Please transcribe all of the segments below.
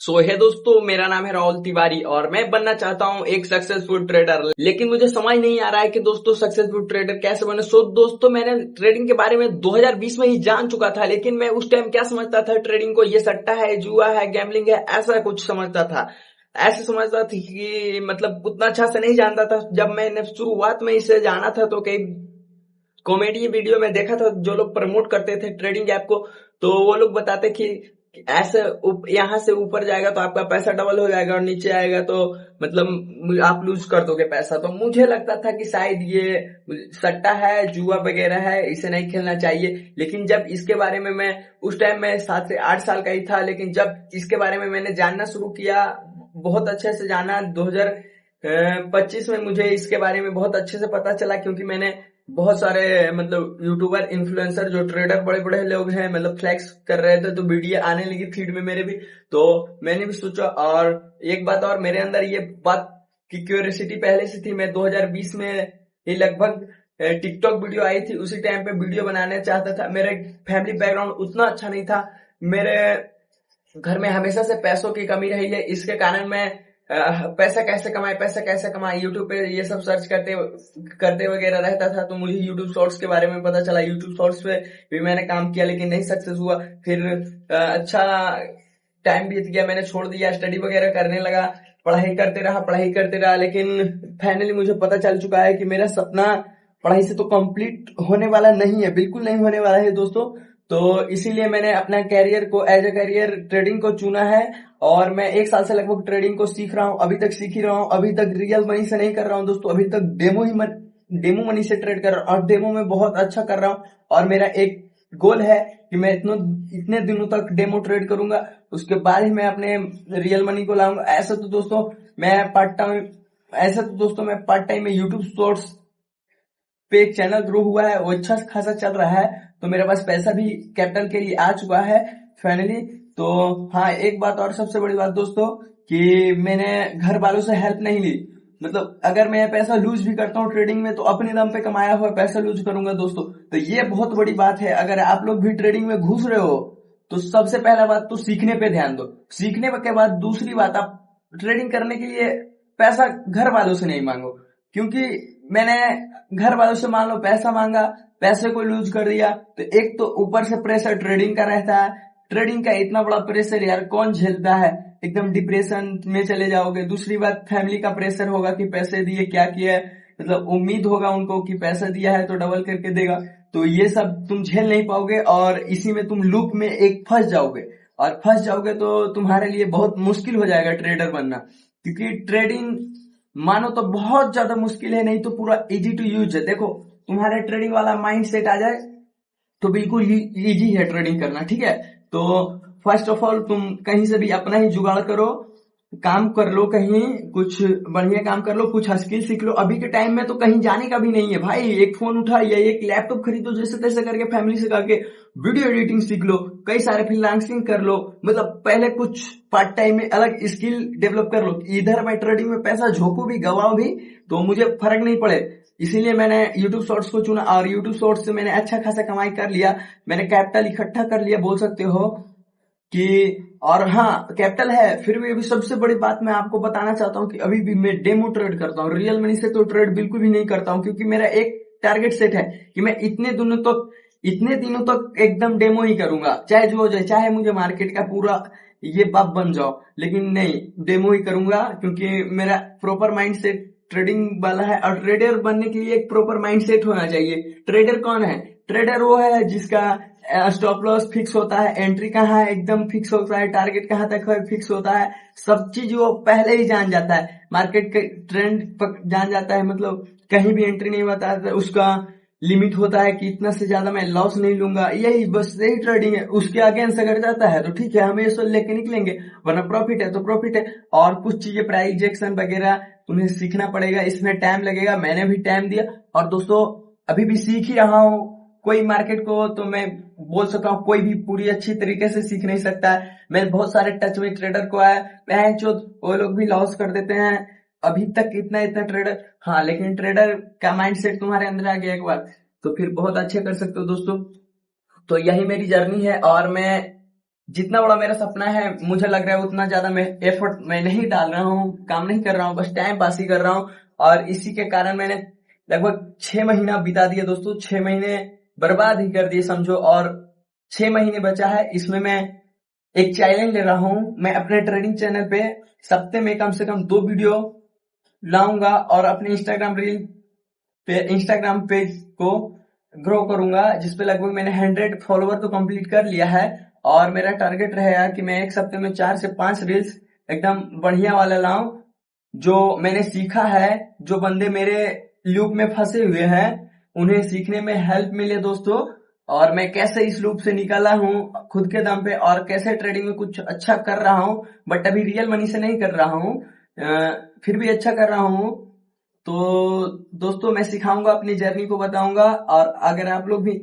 है दोस्तों, मेरा नाम है राहुल तिवारी और मैं बनना चाहता हूं एक सक्सेसफुल ट्रेडर। लेकिन मुझे समझ नहीं आ रहा है कि दोस्तों सक्सेसफुल ट्रेडर कैसे बने। दोस्तों, मैंने ट्रेडिंग के बारे में 2020 में ही जान चुका था, लेकिन मैं उस टाइम क्या समझता था, ट्रेडिंग को ये सट्टा है, जुआ है, गैम्बलिंग है, ऐसा कुछ समझता था। ऐसे समझता थी कि मतलब उतना अच्छा से नहीं जानता था। जब मैंने शुरुआत में इसे जाना था तो कई कॉमेडी वीडियो में देखा था, जो लोग प्रमोट करते थे ट्रेडिंग ऐप को, तो वो लोग बताते कि ऐसे यहाँ से ऊपर जाएगा तो आपका पैसा डबल हो जाएगा और नीचे आएगा तो मतलब आप लूज कर दोगे पैसा। तो मुझे लगता था कि शायद ये सट्टा है, जुआ वगैरह है, इसे नहीं खेलना चाहिए। लेकिन जब इसके बारे में मैं उस टाइम में 7 से 8 साल का ही था, लेकिन जब इसके बारे में मैंने जानना शुरू किया, बहुत अच्छे से जाना, 2025 में मुझे इसके बारे में बहुत अच्छे से पता चला, क्योंकि मैंने बहुत सारे मतलब यूट्यूबर इन्फ्लुएंसर जो ट्रेडर बड़े बड़े लोग हैं मतलब फ्लैक्स कर रहे थे, तो वीडियो आने लगी फीड में मेरे भी। तो मैंने भी सोचा, और एक बात और मेरे अंदर ये बात की क्यूरियोसिटी पहले से थी। मैं 2020 में ही लगभग टिकटॉक वीडियो आई थी, उसी टाइम पे वीडियो बनाना चाहता था। मेरे फैमिली बैकग्राउंड उतना अच्छा नहीं था, मेरे घर में हमेशा से पैसों की कमी रही है। इसके कारण मैं पैसा कैसे कमाए यूट्यूब पे ये सब सर्च करते करते वगैरह रहता था। तो मुझे यूट्यूब शॉर्ट्स के बारे में पता चला, यूट्यूब शॉर्ट्स पे भी मैंने काम किया, लेकिन नहीं सक्सेस हुआ। फिर अच्छा टाइम बीत गया, मैंने छोड़ दिया, स्टडी वगैरह करने लगा, पढ़ाई करते रहा। लेकिन फाइनली मुझे पता चल चुका है कि मेरा सपना पढ़ाई से तो कंप्लीट होने वाला नहीं है, बिल्कुल नहीं होने वाला है दोस्तों। तो इसीलिए मैंने अपना कैरियर को एज ए कैरियर ट्रेडिंग को चुना है, और मैं 1 साल से लगभग ट्रेडिंग को सीख रहा हूँ। अभी तक सीख ही रहा हूँ, अभी तक रियल मनी से नहीं कर रहा हूँ दोस्तों, अभी तक डेमो मनी से ट्रेड कर रहा हूँ, और डेमो में बहुत अच्छा कर रहा हूँ। और मेरा एक गोल है कि मैं इतने दिनों तक डेमो ट्रेड करूंगा, उसके बाद ही मैं अपने रियल मनी को लाऊंगा। ऐसा तो दोस्तों मैं पार्ट टाइम में यूट्यूब शॉर्ट्स पे एक चैनल ग्रो हुआ है, वो अच्छा खासा चल रहा है। तो मेरे पास पैसा भी कैपिटल के लिए आ चुका है फाइनली। तो हाँ, एक बात और सबसे बड़ी बात दोस्तों, कि मैंने घर वालों से हेल्प नहीं ली। मतलब अगर मैं पैसा लूज भी करता हूँ ट्रेडिंग में, तो अपने दम पे कमाया हुआ पैसा लूज करूंगा दोस्तों। तो ये बहुत बड़ी बात है। अगर आप लोग भी ट्रेडिंग में घुस रहे हो, तो सबसे पहला बात तो सीखने पे ध्यान दो। सीखने के बाद दूसरी बात, आप ट्रेडिंग करने के लिए पैसा घर वालों से नहीं मांगो। क्योंकि मैंने घर वालों से मान लो पैसा मांगा, पैसे को लूज कर दिया, तो एक तो ऊपर से प्रेशर ट्रेडिंग का रहता है। ट्रेडिंग का इतना बड़ा प्रेशर यार कौन झेलता है, एकदम डिप्रेशन में चले जाओगे। दूसरी बात, फैमिली का प्रेशर होगा कि पैसे दिए क्या किया है, मतलब उम्मीद होगा उनको कि पैसा दिया है तो डबल करके देगा। तो ये सब तुम झेल नहीं पाओगे, और इसी में तुम लूप में एक फंस जाओगे, और फंस जाओगे तो तुम्हारे लिए बहुत मुश्किल हो जाएगा ट्रेडर बनना। क्योंकि ट्रेडिंग मानो तो बहुत ज्यादा मुश्किल है, नहीं तो पूरा इजी टू यूज है। देखो, तुम्हारे ट्रेडिंग वाला माइंड सेट आ जाए तो बिल्कुल इजी है ट्रेडिंग करना, ठीक है। तो फर्स्ट ऑफ ऑल तुम कहीं से भी अपना ही जुगाड़ करो, काम कर लो, कहीं कुछ बढ़िया काम कर लो, कुछ स्किल सीख लो। अभी के टाइम में तो कहीं जाने का भी नहीं है भाई, एक फोन उठा या एक लैपटॉप खरीदो, जैसे तैसे करके फैमिली से करके वीडियो एडिटिंग सीख लो, कई सारे फ्रीलांसिंग कर लो। मतलब पहले कुछ पार्ट टाइम में अलग स्किल डेवलप कर लो। इधर मैं ट्रेडिंग में पैसा झोंकू भी गवाओ भी तो मुझे फर्क नहीं पड़े। इसीलिए मैंने यूट्यूब शॉर्ट्स को चुना, और यूट्यूब शॉर्ट्स से मैंने अच्छा खासा कमाई कर लिया, मैंने कैपिटल इकट्ठा कर लिया बोल सकते हो कि। और हाँ, कैपिटल है, फिर भी अभी सबसे बड़ी बात मैं आपको बताना चाहता हूँ कि अभी भी मैं डेमो ट्रेड करता हूँ, रियल मनी से तो ट्रेड बिल्कुल भी नहीं करता हूँ। क्योंकि मेरा एक टारगेट सेट है कि मैं इतने दिनों तक एकदम डेमो ही करूंगा, चाहे जो हो जाए, चाहे मुझे मार्केट का पूरा ये बाप बन जाओ, लेकिन नहीं, डेमो ही करूंगा। क्योंकि मेरा प्रॉपर माइंड सेट ट्रेडिंग वाला है, और ट्रेडर बनने के लिए एक प्रॉपर माइंड सेट होना चाहिए। ट्रेडर कौन है? ट्रेडर वो है जिसका स्टॉप लॉस फिक्स होता है, एंट्री कहाँ है एकदम फिक्स होता है, टारगेट कहाँ तक है फिक्स होता है, सब चीज वो पहले ही जान जाता है, मार्केट के ट्रेंड जान जाता है। मतलब कहीं भी एंट्री नहीं बताता, उसका लिमिट होता है कि इतना से ज्यादा मैं लॉस नहीं लूंगा, यही बस यही ट्रेडिंग है। उसके अगेंस्ट अगर जाता है तो ठीक है, हम ये सब लेके निकलेंगे, वरना प्रॉफिट है तो प्रॉफिट है। और कुछ चीजें प्राइस एक्शन वगैरह तुम्हें सीखना पड़ेगा, इसमें टाइम लगेगा, मैंने भी टाइम दिया। और दोस्तों, अभी भी सीख ही रहा हूँ। कोई मार्केट को तो मैं बोल सकता हूँ कोई भी पूरी अच्छी तरीके से सीख नहीं सकता है। मैं बहुत सारे टच में ट्रेडर को आया, वो लोग भी लॉस कर देते हैं अभी तक, इतना इतना ट्रेडर। हाँ, लेकिन ट्रेडर का माइंडसेट तुम्हारे अंदर आ गया एक बार, तो फिर बहुत अच्छे कर सकते हो दोस्तों। तो यही मेरी जर्नी है, और मैं जितना बड़ा मेरा सपना है, मुझे लग रहा है उतना ज्यादा मैं एफर्ट मैं नहीं डाल रहा हूँ, काम नहीं कर रहा हूँ, बस टाइम पास ही कर रहा हूँ। और इसी के कारण मैंने लगभग 6 महीना बिता दिए दोस्तों, 6 महीने बर्बाद ही कर दिए समझो। और 6 महीने बचा है, इसमें मैं एक चैलेंज ले रहा हूँ। मैं अपने ट्रेडिंग चैनल पे सप्ते में कम से कम 2 वीडियो लाऊंगा और अपने इंस्टाग्राम पेज को ग्रो करूंगा, जिसपे लगभग मैंने 100 फॉलोवर तो कंप्लीट कर लिया है। और मेरा टारगेट रहेगा कि मैं एक सप्ते में 4 से 5 रील्स एकदम बढ़िया वाला लाऊं, जो मैंने सीखा है, जो बंदे मेरे लूप में फंसे हुए हैं उन्हें सीखने में हेल्प मिले दोस्तों। और मैं कैसे इस लूप से निकाला हूँ खुद के दम पे, और कैसे ट्रेडिंग में कुछ अच्छा कर रहा हूँ, बट अभी रियल मनी से नहीं कर रहा हूँ, फिर भी अच्छा कर रहा हूँ। तो दोस्तों मैं सिखाऊंगा, अपनी जर्नी को बताऊंगा। और अगर आप लोग भी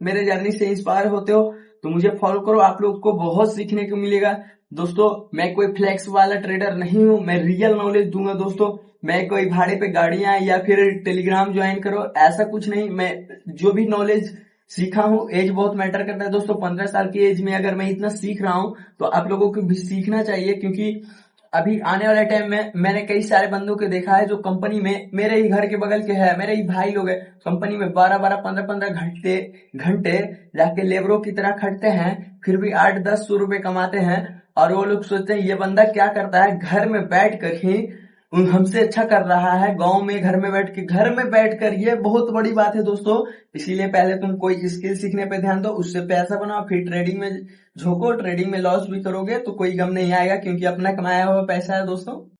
मेरे जर्नी से इंस्पायर होते हो तो मुझे फॉलो करो, आप लोग को बहुत सीखने को मिलेगा दोस्तों। मैं कोई फ्लेक्स वाला ट्रेडर नहीं हूँ, मैं रियल नॉलेज दूंगा दोस्तों। मैं कोई भाड़े पे गाड़ियां या फिर टेलीग्राम ज्वाइन करो ऐसा कुछ नहीं। मैं जो भी नॉलेज सीखा हूँ, एज बहुत मैटर करता है दोस्तों। 15 साल की एज में अगर मैं इतना सीख रहा हूँ तो आप लोगों को भी सीखना चाहिए, क्योंकि अभी आने वाले टाइम में मैंने कई सारे बंदों को देखा है जो कंपनी में, मेरे ही घर के बगल के है, मेरे ही भाई लोग हैं, कंपनी में 12-12 15-15 घंटे घंटे जाके लेबरों की तरह खटते हैं, फिर भी 8-10 सौ रुपए कमाते हैं। और वो लोग सोचते हैं ये बंदा क्या करता है, घर में बैठ कर ही उन हमसे अच्छा कर रहा है, गांव में घर में बैठ कर, ये बहुत बड़ी बात है दोस्तों। इसीलिए पहले तुम कोई स्किल सीखने पे ध्यान दो, उससे पैसा बनाओ, फिर ट्रेडिंग में झोंको। ट्रेडिंग में लॉस भी करोगे तो कोई गम नहीं आएगा, क्योंकि अपना कमाया हुआ पैसा है दोस्तों।